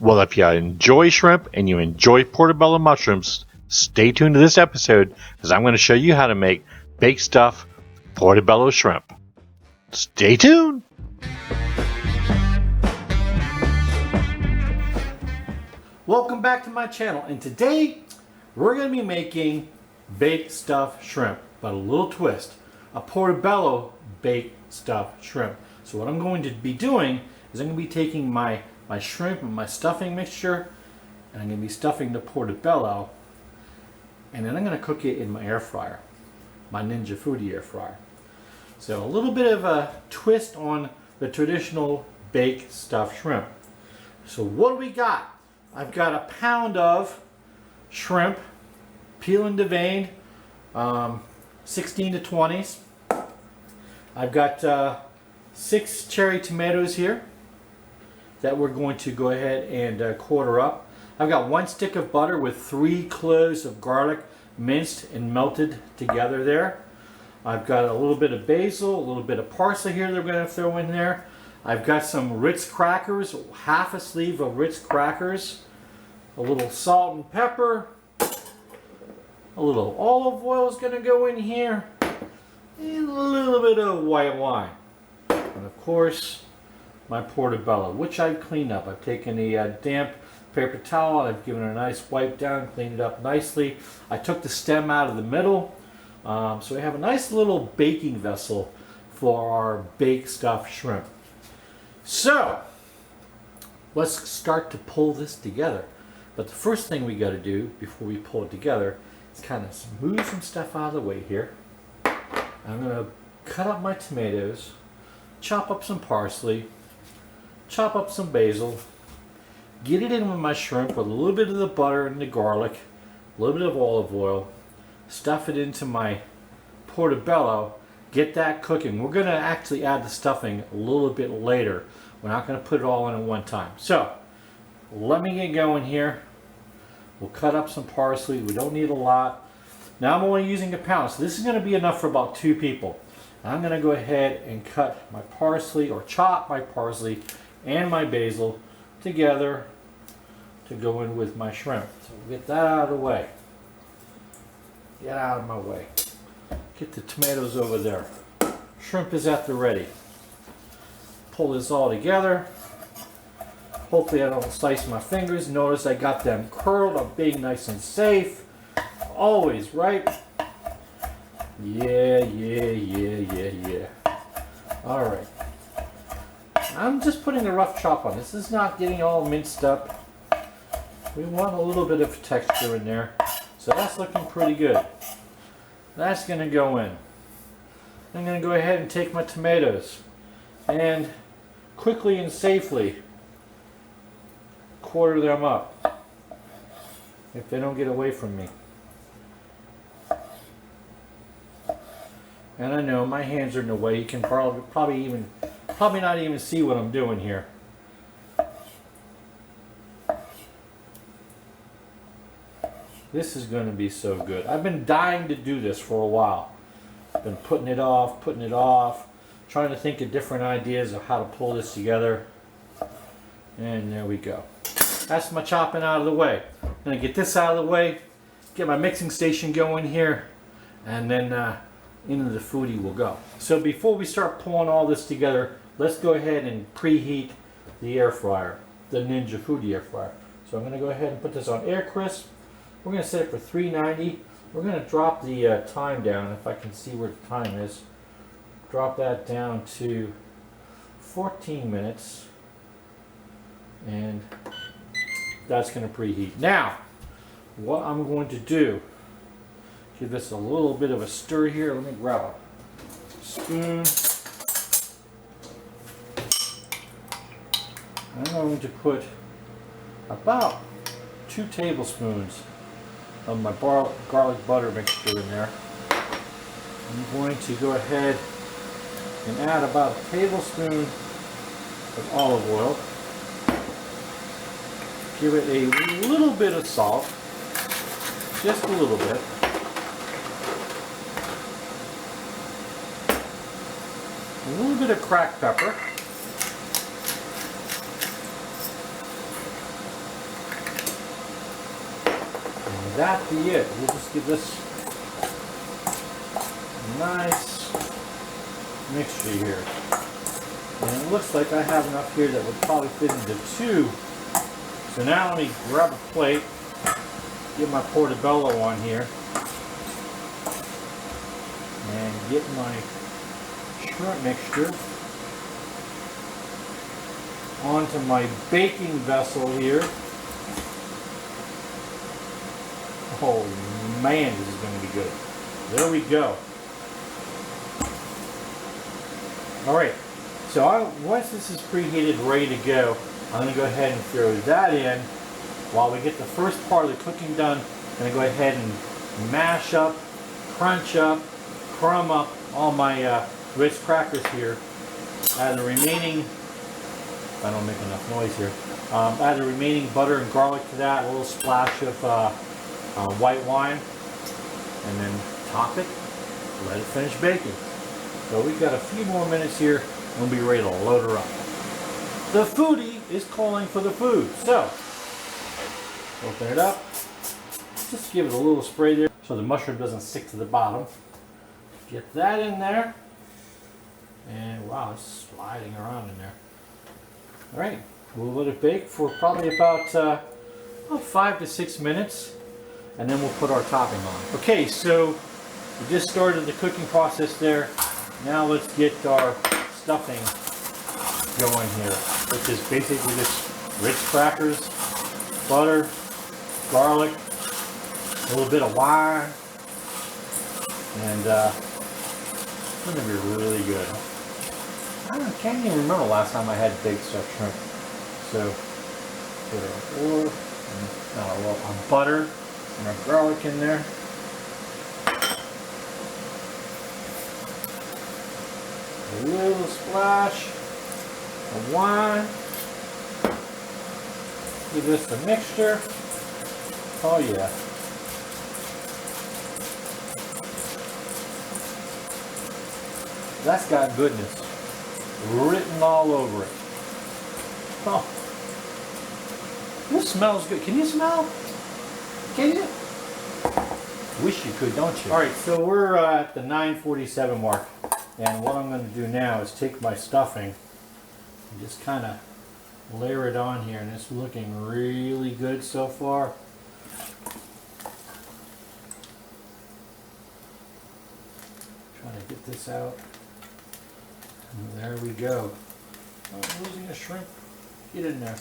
Well, if you enjoy shrimp and you enjoy portobello mushrooms, stay tuned to this episode because I'm going to show you how to make baked stuffed portobello shrimp. Stay tuned! Welcome back to my channel, and today we're going to be making baked stuffed shrimp, but a little twist, a portobello baked stuffed shrimp. So what I'm going to be doing is I'm going to be taking my shrimp and my stuffing mixture, and I'm going to be stuffing the portobello, and then I'm going to cook it in my air fryer, my Ninja Foodie air fryer. So a little bit of a twist on the traditional baked stuffed shrimp. So what do we got? I've got a pound of shrimp, peel and deveined, 16 to 20s. I've got 6 cherry tomatoes here that we're going to go ahead and quarter up. I've got 1 stick of butter with 3 cloves of garlic minced and melted together there. I've got a little bit of basil, a little bit of parsley here that we're going to throw in there. I've got some Ritz crackers, half a sleeve of Ritz crackers, a little salt and pepper, a little olive oil is going to go in here, and a little bit of white wine. And of course, my portobello, which I've cleaned up. I've taken a damp paper towel, I've given it a nice wipe down, cleaned it up nicely. I took the stem out of the middle, so we have a nice little baking vessel for our baked stuffed shrimp. So, let's start to pull this together. But the first thing we got to do before we pull it together is kind of move some stuff out of the way here. I'm going to cut up my tomatoes, chop up some parsley, chop up some basil, get it in with my shrimp with a little bit of the butter and the garlic, a little bit of olive oil, stuff it into my portobello, get that cooking. We're going to actually add the stuffing a little bit later. We're not going to put it all in at one time. So, let me get going here. We'll cut up some parsley. We don't need a lot. Now I'm only using a pound, so this is going to be enough for about 2 people. I'm going to go ahead and cut my parsley, or chop my parsley and my basil together to go in with my shrimp. So we'll get that out of the way. Get out of my way. Get the tomatoes over there. Shrimp is at the ready. Pull this all together. Hopefully I don't slice my fingers. Notice I got them curled. I'm being nice and safe. Always, right? Yeah. Alright. I'm just putting a rough chop on this. This is not getting all minced up. We want a little bit of texture in there. So that's looking pretty good. That's going to go in. I'm going to go ahead and take my tomatoes and quickly and safely quarter them up if they don't get away from me. And I know my hands are in the way. You can probably not even see what I'm doing here. This is going to be so good. I've been dying to do this for a while. I've been putting it off, trying to think of different ideas of how to pull this together. And there we go. That's my chopping out of the way. I'm going to get this out of the way, get my mixing station going here, and then into the foodie we'll go. So before we start pulling all this together, let's go ahead and preheat the air fryer, the Ninja Foodie air fryer. So I'm going to go ahead and put this on air crisp. We're going to set it for 390. We're going to drop the time down, if I can see where the time is. Drop that down to 14 minutes. And that's going to preheat. Now, what I'm going to do, give this a little bit of a stir here. Let me grab a spoon. I'm going to put about 2 tablespoons of my garlic butter mixture in there. I'm going to go ahead and add about a tablespoon of olive oil. Give it a little bit of salt, just a little bit. A little bit of cracked pepper. that be it. We'll just give this a nice mixture here. And it looks like I have enough here that would probably fit into 2. So now let me grab a plate, get my Portabello on here, and get my shrimp mixture onto my baking vessel here. Oh man, this is going to be good. There we go. Alright, so once this is preheated, ready to go, I'm going to go ahead and throw that in. While we get the first part of the cooking done, I'm going to go ahead and mash up, crunch up, crumb up all my Ritz crackers here. Add the remaining, if I don't make enough noise here, add the remaining butter and garlic to that, a little splash of white wine, and then top it, let it finish baking. So we've got a few more minutes here and we'll be ready to load her up. The foodie is calling for the food. So, open it up, just give it a little spray there so the mushroom doesn't stick to the bottom. Get that in there, and wow, it's sliding around in there. Alright, we'll let it bake for probably about 5 to 6 minutes, and then we'll put our topping on. Okay, so we just started the cooking process there. Now let's get our stuffing going here, which is basically just Ritz crackers, butter, garlic, a little bit of wine, and it's going to be really good. I can't even remember the last time I had baked stuffed shrimp. So put our butter and our garlic in there. A little splash of wine. Give this a mixture. Oh yeah. That's got goodness written all over it. Oh, this smells good. Can you smell? Can you? Wish you could, don't you? All right, so we're at the 9:47 mark. And what I'm going to do now is take my stuffing and just kind of layer it on here, and it's looking really good so far. Trying to get this out. And there we go. Oh, I'm losing a shrimp. Get in there.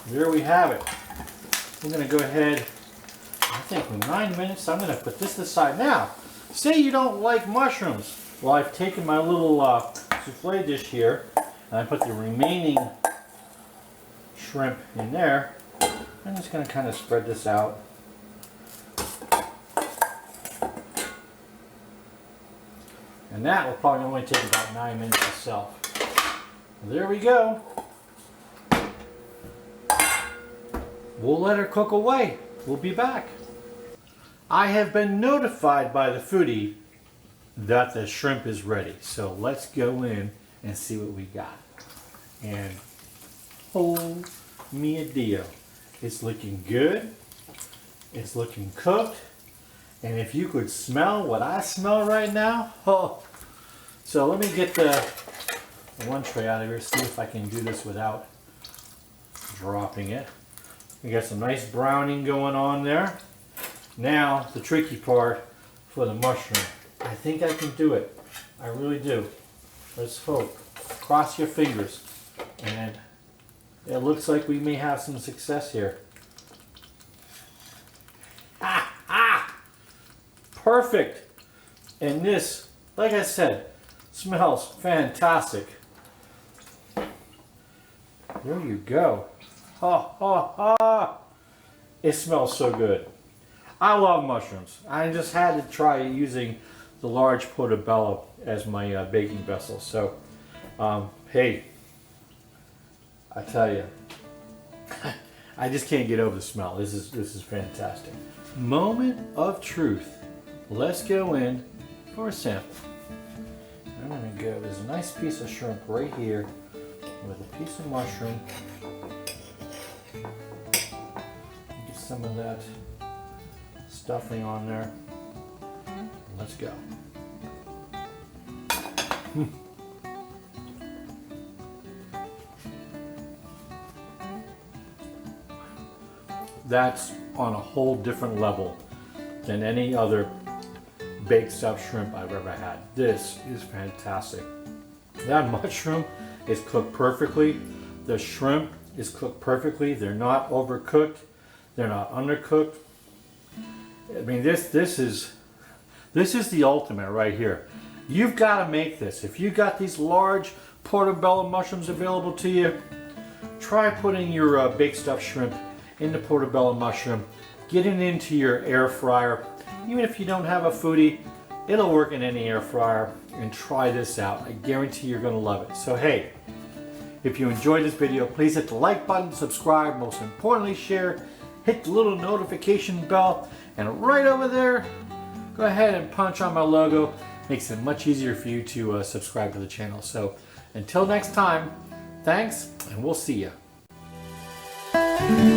There we have it. We're going to go ahead, I think in 9 minutes, I'm going to put this aside. Now, say you don't like mushrooms. Well, I've taken my little souffle dish here, and I put the remaining shrimp in there. I'm just going to kind of spread this out. And that will probably only take about 9 minutes itself. There we go. We'll let her cook away. We'll be back. I have been notified by the foodie that the shrimp is ready. So let's go in and see what we got. And oh mia Dio, it's looking good. It's looking cooked. And if you could smell what I smell right now, oh. So let me get the one tray out of here, see if I can do this without dropping it. We got some nice browning going on there. Now the tricky part for the mushroom. I think I can do it. I really do. Let's hope. Cross your fingers. And it looks like we may have some success here. Ah! Ah! Perfect. And this, like I said, smells fantastic. There you go. Ha ha ha! It smells so good. I love mushrooms. I just had to try using the large Portabello as my baking vessel. So, hey, I tell you, I just can't get over the smell. This is fantastic. Moment of truth. Let's go in for a sample. I'm gonna go. There's a nice piece of shrimp right here with a piece of mushroom. some of that stuffing on there. Let's go. That's on a whole different level than any other baked stuffed shrimp I've ever had. This is fantastic. That mushroom is cooked perfectly. The shrimp is cooked perfectly. They're not overcooked. They're not undercooked. I mean, this is the ultimate right here. You've got to make this. If you got these large portobello mushrooms available to you, try putting your baked stuffed shrimp in the portobello mushroom. Get it into your air fryer. Even if you don't have a foodie, it'll work in any air fryer. And try this out. I guarantee you're going to love it. So hey, if you enjoyed this video, please hit the like button, subscribe, most importantly share, hit the little notification bell, and right over there, go ahead and punch on my logo. Makes it much easier for you to subscribe to the channel. So until next time, thanks, and we'll see ya.